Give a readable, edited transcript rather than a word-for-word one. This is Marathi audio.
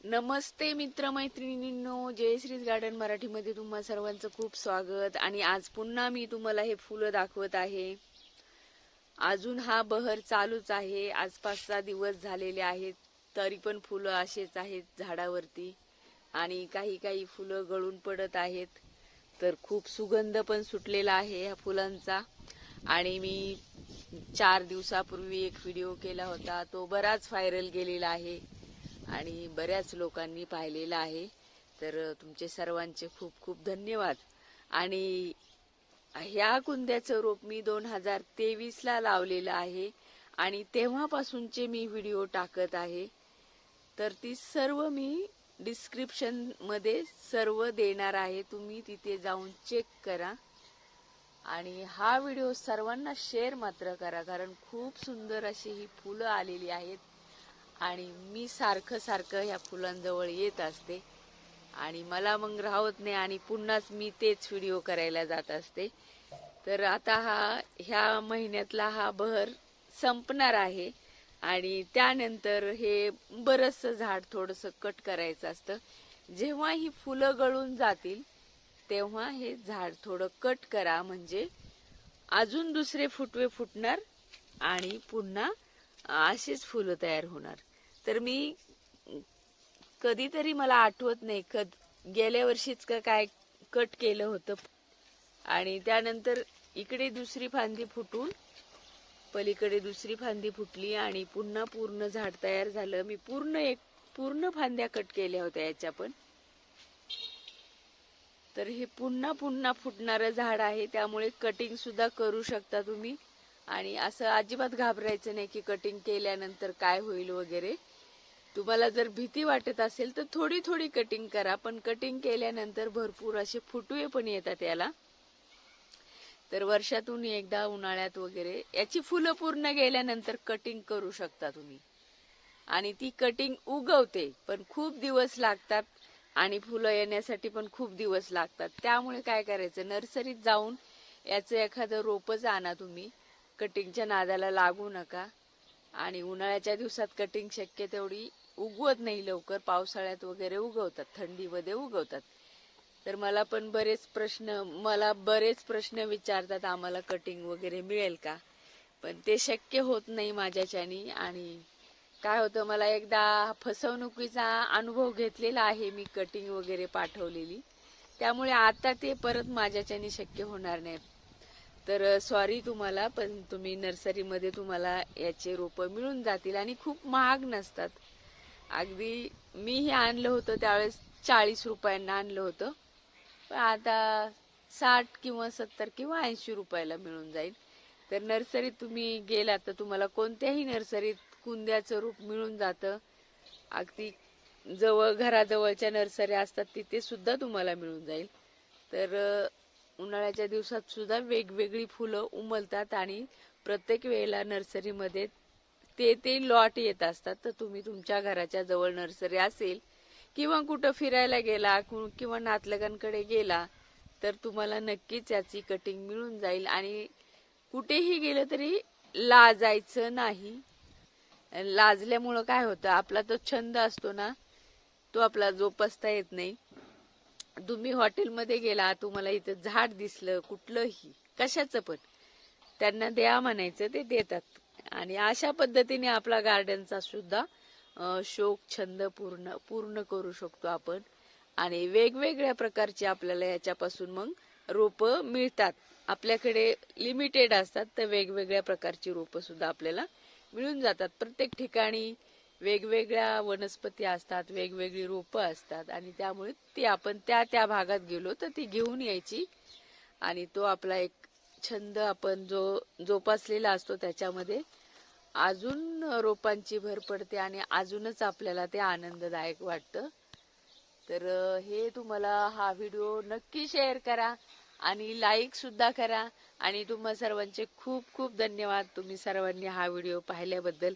नमस्ते मित्रमैत्रिणींनो, जयश्रीज गार्डन मराठीमध्ये तुम्हा सर्वांचं खूप स्वागत. आणि आज पुन्हा मी तुम्हाला हे फुलं दाखवत आहे. अजून हा बहर चालूच आहे. आज 5-6 दिवस झालेले आहेत, तरी पण फुलं असेच आहेत झाडावरती. आणि काही काही फुलं गळून पडत आहेत. तर खूप सुगंध पण सुटलेला आहे ह्या फुलांचा. आणि मी 4 दिवसापूर्वी एक व्हिडिओ केला होता, तो बराच व्हायरल गेलेला आहे आणि बऱ्याच लोकांनी पाहिलेला आहे. तर तुमचे सर्वांचे खूप खूप धन्यवाद. आणि ह्या कुंद्याचं रोप मी 2023ला लावलेलं आहे आणि तेव्हापासूनचे मी व्हिडिओ टाकत आहे. तर ती सर्व मी डिस्क्रिप्शन मध्ये सर्व देणार आहे, तुम्ही तिथे जाऊन चेक करा. आणि हा व्हिडिओ सर्वांना शेअर मात्र करा, कारण खूप सुंदर अशी ही फुलं आलेली आहेत. आणि मी सारखं सारखं ह्या फुलांजवळ येत असते आणि मला मग राहत नाही आणि पुन्हाच मी तेच व्हिडिओ करायला जात असते. तर आता ह्या महिन्यातला हा बहर संपणार आहे आणि त्यानंतर हे बरंचसं झाड थोडंसं कट करायचं असतं. जेव्हा ही फुलं गळून जातील तेव्हा हे झाड थोडं कट करा, म्हणजे अजून दुसरे फुटवे फुटणार आणि पुन्हा अशीच फुलं तयार होणार. तर मी कधीतरी, मला आठवत नाही गेल्या वर्षीच का काय कट केलं होतं आणि त्यानंतर इकडे दुसरी फांदी फुटून पलीकडे दुसरी फांदी फुटली आणि पुन्हा पूर्ण झाड तयार झालं. मी पूर्ण फांद्या कट केल्या होत्या याच्या पण. तर हे पुन्हा पुन्हा फुटणारं झाड आहे, त्यामुळे कटिंग सुद्धा करू शकता तुम्ही. आणि असं अजिबात घाबरायचं नाही की कटिंग केल्यानंतर काय होईल वगैरे. तुम्हाला जर भीती वाटत असेल तर थोडी थोडी कटिंग करा, पण कटिंग केल्यानंतर भरपूर असे फुटवे पण येतात याला. तर वर्षातून एकदा उन्हाळ्यात वगैरे याची फुलं पूर्ण गेल्यानंतर कटिंग करू शकता तुम्ही. आणि ती कटिंग उगवते पण खूप दिवस लागतात आणि फुलं येण्यासाठी पण खूप दिवस लागतात. त्यामुळे काय करायचं, नर्सरीत जाऊन याचं एखादं रोपच आणा तुम्ही. कटिंगच्या नादाला लागू नका. आणि उन्हाळ्याच्या दिवसात कटिंग शक्य तेवढी उगवत नाही लवकर, पावसाळ्यात वगैरे उगवतात, थंडीमध्ये उगवतात. तर मला बरेच प्रश्न विचारतात, आम्हाला कटिंग वगैरे मिळेल का, पण ते शक्य होत नाही माझ्याच्यानी. आणि काय होतं, मला एकदा फसवणुकीचा अनुभव घेतलेला आहे मी, कटिंग वगैरे पाठवलेली. त्यामुळे आता ते परत माझ्याच्यानी शक्य होणार नाही. तर सॉरी तुम्हाला, पण तुम्ही नर्सरीमध्ये तुम्हाला याचे रोपं मिळून जातील आणि खूप महाग नसतात. अगदी मी हे आणलं होतं त्यावेळेस 40 रुपयांना आणलं होतं, पण आता 60 किंवा 70 किंवा 80 रुपयाला मिळून जाईल. तर नर्सरीत तुम्ही गेलात तर तुम्हाला कोणत्याही नर्सरीत कुंद्याचं रूप मिळून जातं. अगदी घराजवळच्या नर्सऱ्या असतात तिथे सुद्धा तुम्हाला मिळून जाईल. तर उन्हाळ्याच्या दिवसात सुद्धा वेगवेगळी फुलं उमलतात आणि प्रत्येक वेळेला नर्सरीमध्ये ते लॉट येत असतात. तर तुम्ही तुमच्या घराच्या जवळ नर्सरी असेल किंवा कुठं फिरायला गेला किंवा नातलगांकडे गेला तर तुम्हाला नक्कीच याची कटिंग मिळून जाईल. आणि कुठेही गेलं तरी लाजायचं नाही. लाजल्यामुळं काय होतं, आपला तो छंद असतो ना, तो आपला जोपासता येत नाही. तुम्ही हॉटेलमध्ये गेला, तुम्हाला इथं झाड दिसलं कुठलंही कशाचं पण, त्यांना द्या म्हणायचं, ते देतात. आणि अशा पद्धतीने आपला गार्डनचा सुद्धा शौक छंद पूर्ण करू शकतो आपण. आणि वेगवेगळ्या प्रकारचे आपल्याला याच्यापासून मग रोपं मिळतात. आपल्याकडे लिमिटेड असतात, तर वेगवेगळ्या प्रकारची रोपं सुद्धा आपल्याला मिळून जातात. प्रत्येक ठिकाणी वेगवेगळ्या वनस्पती असतात, वेगवेगळी रोपं असतात आणि त्यामुळे ती आपण त्या भागात गेलो तर ती घेऊन यायची. आणि तो आपला एक छंद आपण जो जोपासलेला असतो त्याच्यामध्ये अजून रोपांची भर पडते आणि अजूनच आपल्याला ते आनंददायक वाटतं. तर हे तुम्हाला हा व्हिडिओ नक्की शेअर करा आणि लाईक सुद्धा करा. आणि तुम्हा सर्वांचे खूप खूप धन्यवाद, तुम्ही सर्वांनी हा व्हिडिओ पाहिल्याबद्दल.